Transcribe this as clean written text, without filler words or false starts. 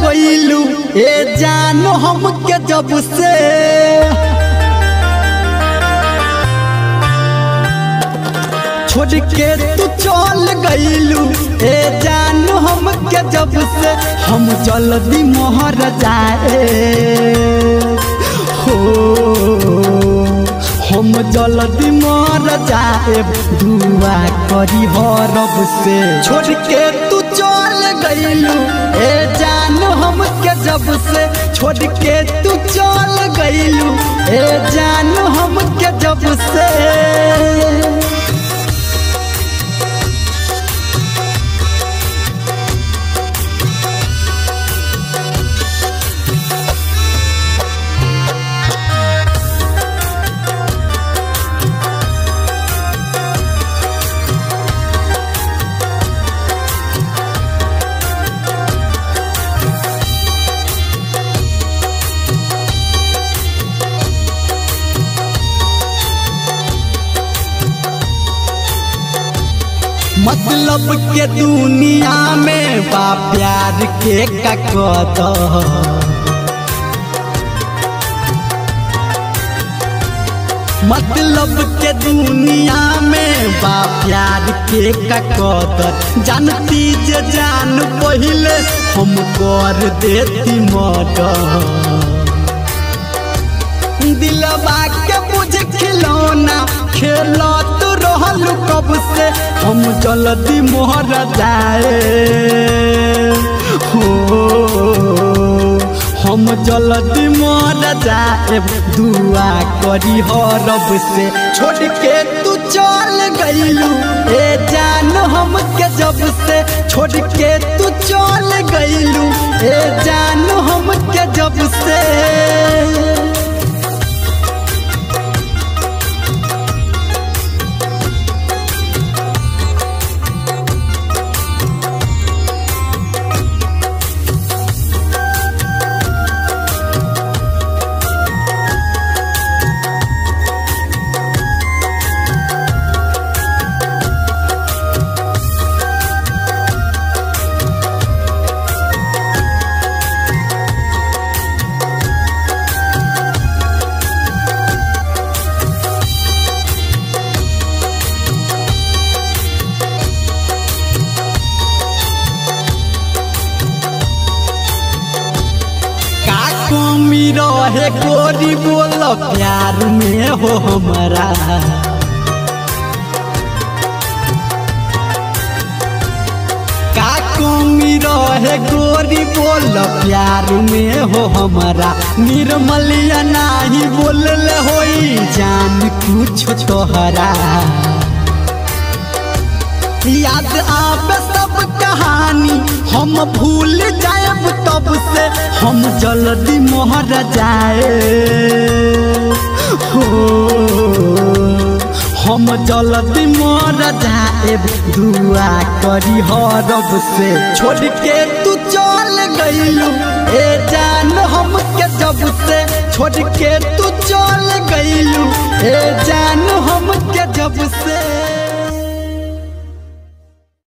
गइलू ए जानो हमके जब से छोड़ के तू चल गइलू ए जानो हमके जब से हम जल्दी मोहर जाए हो हम जल्दी मर जाए दुआ करी हो रब से छोड़ के तू चल गइलू ए जानो हमके जब से छोड़ के तू चल गइलू ए जानो हमके जब से मतलब के दुनिया में बा प्यार के ककद मतलब के दुनिया में बा प्यार के ककद जानती जे जान पहले हम कर देती मर्डर दिलवा के बुझ खिलौना खेलत रहल कब से हम जल्दी मोहर जाए हो हम जल्दी मोहर जाए दुआ करी हो रब से छोड़ के तू चल गइलू ए जान हमके जब से छोड़ के तू चल गइलू ए जान हमके जब से कमी रहे गोरी बोल प्यार में हो हमारा का कमी रहे गोरी बोल प्यार में हो हमारा निर्मलिया नहीं बोल होई जान कुछ छोहरा याद आवे सब कहानी हम भूल जाएब तब से हम जल्दी मोहर जाए हो हम जल्दी मोहर जाए दुआ करी हो रब से छोड़ के तू चल गइलू ए जान हमके जब से छोड़ के तू चल गइलू ए जान हमके जब से।